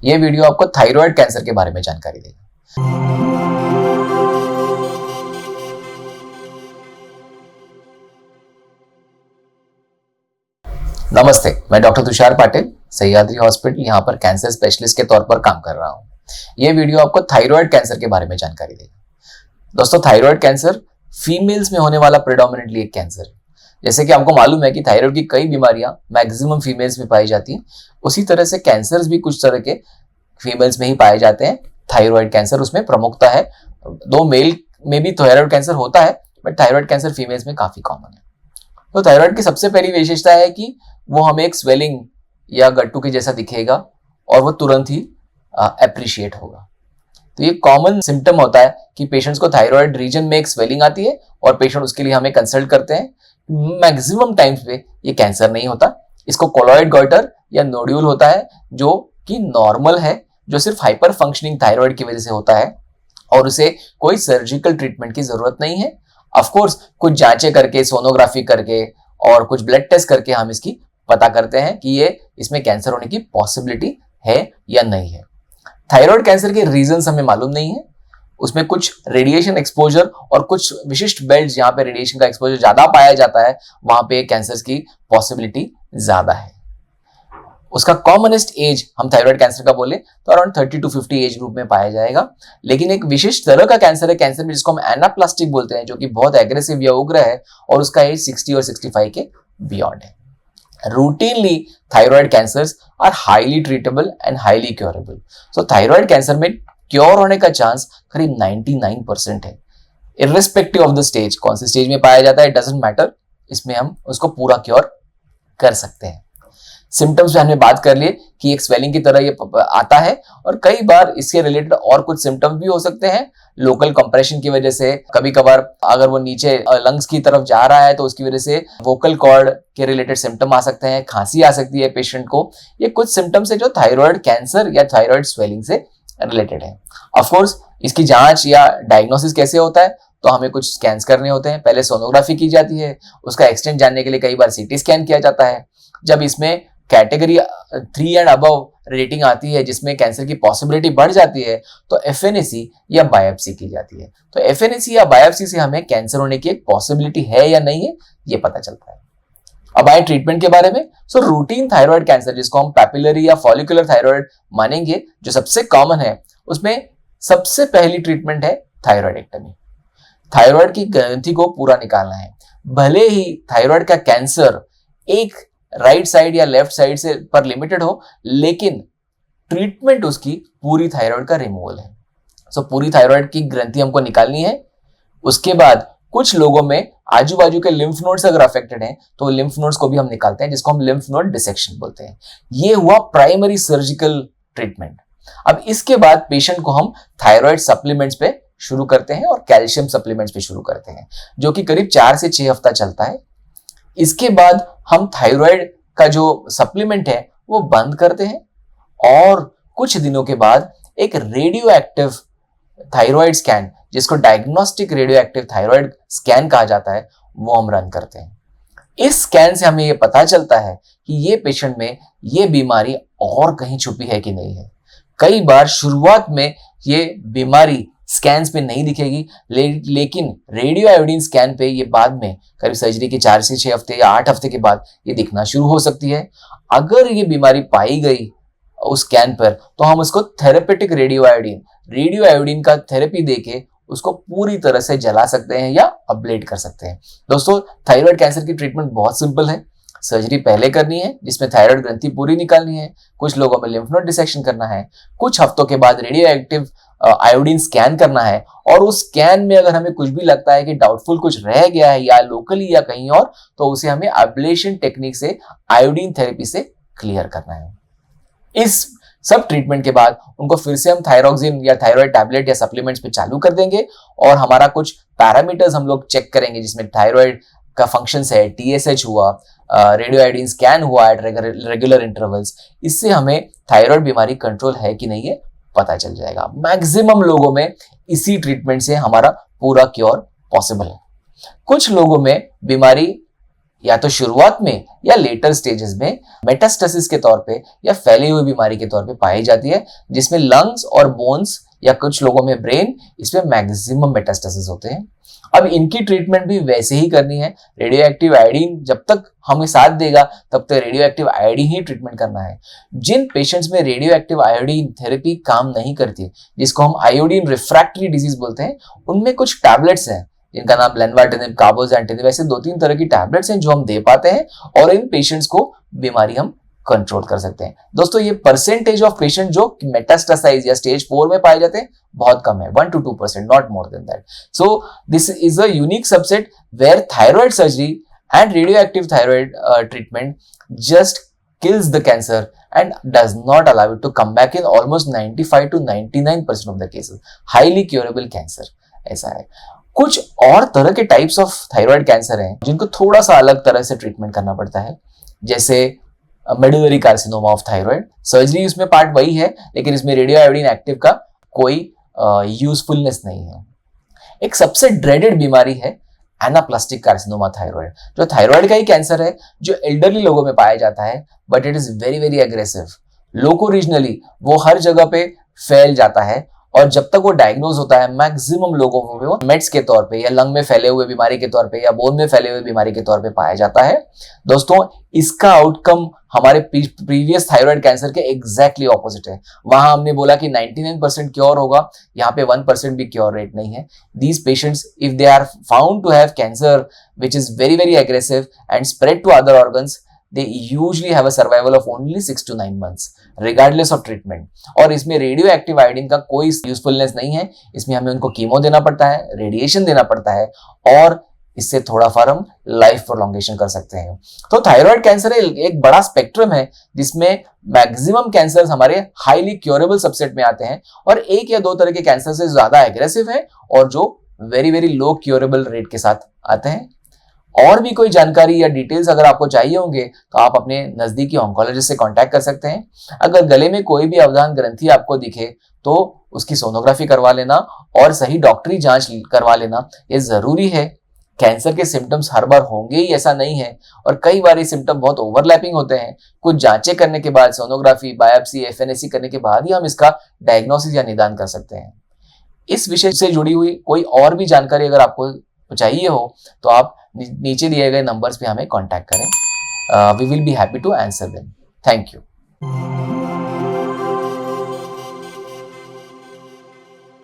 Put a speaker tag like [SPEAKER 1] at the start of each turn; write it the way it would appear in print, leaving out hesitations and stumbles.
[SPEAKER 1] ये वीडियो आपको thyroid cancer के बारे में जानकारी देगा। नमस्ते, मैं डॉक्टर तुषार पाटिल सह्याद्री हॉस्पिटल यहाँ पर कैंसर स्पेशलिस्ट के तौर पर काम कर रहा हूँ। ये वीडियो आपको थायराइड कैंसर के बारे में जानकारी देगा। दोस्तों, थायराइड कैंसर फीमेल्स में होने वाला प्रेडोमिनेंटली एक कैंसर है। जैसे कि आपको मालूम है कि थायराइड की कई बीमारियां मैक्सिमम फीमेल्स में पाई जाती हैं, उसी तरह से कैंसर्स भी कुछ तरह के फीमेल्स में ही पाए जाते हैं। थायराइड कैंसर उसमें प्रमुखता है। दो मेल में भी थायराइड कैंसर होता है, बट थायराइड कैंसर फीमेल्स में काफी कॉमन है। तो थायराइड की सबसे पहली विशेषता है कि वो हमें एक स्वेलिंग या गट्टू के जैसा दिखेगा और वो तुरंत ही एप्रिशिएट होगा। तो ये कॉमन सिम्टम होता है कि पेशेंट्स को थायराइड रीजन में एक स्वेलिंग आती है और पेशेंट उसके लिए हमें कंसल्ट करते हैं। मैक्सिमम टाइम्स पे ये कैंसर नहीं होता। इसको कोलॉइड गॉइटर या नोड्यूल होता है जो कि नॉर्मल है, जो सिर्फ हाइपर फंक्शनिंग थायराइड की वजह से होता है और उसे कोई सर्जिकल ट्रीटमेंट की जरूरत नहीं है। ऑफ कोर्स कुछ जांचें करके, सोनोग्राफी करके और कुछ ब्लड टेस्ट करके हम इसकी पता करते हैं कि ये इसमें कैंसर होने की पॉसिबिलिटी है या नहीं है। थायराइड कैंसर के रीजंस हमें मालूम नहीं है। उसमें कुछ रेडिएशन एक्सपोजर और कुछ विशिष्ट बेल्ट जहां पे रेडिएशन का एक्सपोजर ज्यादा पाया जाता है, वहां पे कैंसर की पॉसिबिलिटी ज्यादा है। उसका कॉमनेस्ट एज हम थायराइड कैंसर का बोले तो अराउंड 30 to 50 एज ग्रुप में पाया जाएगा। लेकिन एक विशिष्ट तरह का कैंसर है, कैंसर में जिसको हम एनाप्लास्टिक बोलते हैं, जो कि बहुत एग्रेसिव या उग्र है और उसका एज 60 और 65 के बियॉन्ड है। Routinely, thyroid cancers are highly treatable and highly curable. So, thyroid cancer में क्योर होने का चांस करीब 99% है। Irrespective of the stage, कौन सी स्टेज में पाया जाता है, doesn't matter, इसमें हम उसको पूरा क्योर कर सकते हैं। सिम्टम्स में हमने बात कर लिए कि एक स्वेलिंग की तरह ये आता है और कई बार इसके रिलेटेड और कुछ सिम्टम्स भी हो सकते हैं। लोकल कंप्रेशन की वजह से, कभी कभार अगर वो नीचे लंग्स की तरफ जा रहा है तो उसकी वजह से वोकल कॉर्ड के रिलेटेड सिम्टम आ सकते हैं, खांसी आ सकती है पेशेंट को। ये कुछ सिम्टम्स है जो थायराइड कैंसर या थायराइड स्वेलिंग से रिलेटेड है। ऑफकोर्स इसकी जांच या डायग्नोसिस कैसे होता है, तो हमें कुछ स्कैन्स करने होते हैं। पहले सोनोग्राफी की जाती है, उसका एक्सटेंट जानने के लिए कई बार सीटी स्कैन किया जाता है। जब इसमें कैटेगरी 3 एंड अबव रेटिंग आती है, जिसमें कैंसर की पॉसिबिलिटी बढ़ जाती है, तो एफएनएसी या बायोप्सी की जाती है। तो एफएनएसी या बायोप्सी से हमें कैंसर होने की एक पॉसिबिलिटी है या नहीं है, ये पता चलता है। अब आए ट्रीटमेंट के बारे में। सो रूटीन थायराइड कैंसर, जिसको हम पैपिलरी या फॉलिकुलर थायराइड मानेंगे, जो सबसे कॉमन है, उसमें सबसे पहली ट्रीटमेंट है थायराइडेक्टमी। थायराइड की ग्रंथि को पूरा निकालना है। भले ही थायराइड का कैंसर एक राइट साइड या लेफ्ट साइड से पर लिमिटेड हो, लेकिन ट्रीटमेंट उसकी पूरी थायराइड का रिमूवल है। सो पूरी थायराइड की ग्रंथि हमको निकालनी है। उसके बाद कुछ लोगों में आजू बाजू के लिम्फ नोड्स अगर अफेक्टेड हैं तो लिम्फ नोड्स को भी हम निकालते हैं, जिसको हम लिम्फ नोड डिसेक्शन बोलते हैं। ये हुआ प्राइमरी सर्जिकल ट्रीटमेंट। अब इसके बाद पेशेंट को हम थायराइड सप्लीमेंट्स पे शुरू करते हैं और कैल्शियम सप्लीमेंट्स पे शुरू करते हैं, जो कि करीब 4 से 6 हफ्ता चलता है। इसके बाद हम थायराइड का जो सप्लीमेंट है वो बंद करते हैं और कुछ दिनों के बाद एक रेडियो एक्टिव थायराइड स्कैन, जिसको diagnostic radio active thyroid scan कहा जाता है, वो हम रन करते हैं। इस स्कैन से हमें ये पता चलता है कि ये पेशेंट में ये बीमारी और कहीं छुपी है कि नहीं है। कई बार शुरुआत में ये बीमारी स्कैन्स पे नहीं दिखेगी, लेकिन रेडियो आयोडीन स्कैन पे ये बाद में करीब सर्जरी के 4 से 6 हफ्ते या 8 हफ्ते के बाद ये दिखना शुरू हो सकती है। अगर ये बीमारी पाई गई उस स्कैन पर, तो हम उसको थेरेपेटिक रेडियो आयोडीन का थेरेपी देके उसको पूरी तरह से जला सकते हैं या अब्लेट कर सकते हैं। दोस्तों, थायराइड कैंसर की ट्रीटमेंट बहुत सिंपल है। सर्जरी पहले करनी है, जिसमें थायराइड ग्रंथि पूरी निकालनी है, कुछ लोगों में लिम्फ नोड डिसेक्शन करना है, कुछ हफ्तों के बाद रेडियो एक्टिव आयोडीन स्कैन करना है, और उस स्कैन में अगर हमें कुछ भी लगता है कि डाउटफुल कुछ रह गया है या लोकली या कहीं और, तो उसे हमें एब्लेशन टेक्निक से आयोडीन थेरेपी से क्लियर करना है। इस सब ट्रीटमेंट के बाद उनको फिर से हम थायरोक्सिन या थायराइड टैबलेट या सप्लीमेंट्स पे चालू कर देंगे और हमारा कुछ पैरामीटर्स हम लोग चेक करेंगे, जिसमें थायराइड का फंक्शंस है, टीएसएच हुआ, रेडियो आयोडीन स्कैन हुआ एट रेगुलर इंटरवल्स। इससे हमें थायराइड बीमारी कंट्रोल है कि नहीं है पता चल जाएगा। मैक्सिमम लोगों में इसी ट्रीटमेंट से हमारा पूरा क्योर पॉसिबल है। कुछ लोगों में बीमारी या तो शुरुआत में या लेटर स्टेजेस में मेटास्टेसिस के तौर पे या फैली हुई बीमारी के तौर पे पाई जाती है, जिसमें लंग्स और बोन्स या कुछ लोगों में ब्रेन, इसमें मैक्सिमम मेटास्टेसिस होते हैं। अब इनकी ट्रीटमेंट भी वैसे ही करनी है। रेडियो एक्टिव आयोडीन जब तक हमें साथ देगा तब तक रेडियो एक्टिव आयोडीन ही ट्रीटमेंट करना है। जिन पेशेंट्स में रेडियो एक्टिव आयोडीन थेरेपी काम नहीं करती, जिसको हम आयोडीन रिफ्रैक्टरी डिजीज बोलते हैं, उनमें कुछ टैबलेट्स हैं जिनका नाम लेनवार्टिनिब, कार्बोजेंटिनिब, ऐसे 2-3 तरह की टैबलेट्स हैं जो हम दे पाते हैं और इन पेशेंट्स को बीमारी हम कंट्रोल कर सकते हैं। दोस्तों, ये परसेंटेज ऑफ पेशेंट जो मेटास्टेसाइज या स्टेज 4 में पाए जाते हैं बहुत कम है, 1 to 2%, not more than that. So this is a unique subset where thyroid surgery and radioactive thyroid treatment just kills the cancer and does not allow it to come back in almost 95 to 99% of the cases. Highly curable cancer ऐसा है। कुछ और तरह के types of thyroid cancer हैं जिनको थोड़ा सा अलग तरह से ट्रीटमेंट करना पड़ता है, जैसे medullary carcinoma of thyroid. Surgery उसमें पार्ट वही है, लेकिन इसमें रेडियो आयोडीन एक्टिव का कोई यूजफुलनेस नहीं है। एक सबसे ड्रेडेड बीमारी है एनाप्लास्टिक कार्सिनोमा थायराइड, जो थायराइड का ही कैंसर है, जो एल्डरली लोगों में पाया जाता है, but it is very very aggressive. Loco regionally वो हर जगह पे फैल जाता है और जब तक वो डायग्नोज होता है मैक्सिमम लोगों को वो मेट्स के तौर पे या लंग में फैले हुए बीमारी के तौर पे या बोन में फैले हुए बीमारी के तौर पे पाया जाता है। दोस्तों, इसका आउटकम हमारे प्रीवियस थायराइड कैंसर के एग्जैक्टली ऑपोजिट है। वहां हमने बोला कि 99% क्योर होगा, यहाँ पे 1% भी क्योर रेट नहीं है। These patients if they are found to have cancer which is very very aggressive and spread to other organs, they usually have a survival of only 6 to 9 months regardless of treatment। और इसमें radio active iodine का कोई usefulness नहीं है। इसमें हमें उनको chemo देना पड़ता है, रेडिएशन देना पड़ता है और इससे थोड़ा फार हम लाइफ प्रोलॉन्गेशन कर सकते हैं। तो थायराइड कैंसर एक बड़ा स्पेक्ट्रम है जिसमें मैक्सिमम कैंसर हमारे हाईली क्योरेबल सबसेट में आते हैं और 1 या 2 तरह के कैंसर से ज्यादा एग्रेसिव है और जो very very low curable rate के साथ आते हैं। और भी कोई जानकारी या डिटेल्स अगर आपको चाहिए होंगे तो आप अपने नजदीकी ऑन्कोलॉजिस्ट से कांटेक्ट कर सकते हैं। अगर गले में कोई भी अवधान ग्रंथि आपको दिखे तो उसकी सोनोग्राफी करवा लेना और सही डॉक्टरी जांच करवा लेना ये जरूरी है। कैंसर के सिम्टम्स हर बार होंगे ही ऐसा नहीं है और कई बार ये सिम्टम बहुत ओवरलैपिंग होते हैं। कुछ जांचें करने के बाद, सोनोग्राफी, बायोप्सी, FNAC करने के बाद ही हम इसका डायग्नोसिस या निदान कर सकते हैं। इस विषय से जुड़ी हुई कोई और भी जानकारी अगर आपको चाहिए हो तो आप नीचे दिए गए नंबर्स पे हमें कांटेक्ट करें। We will be happy to answer them. Thank you.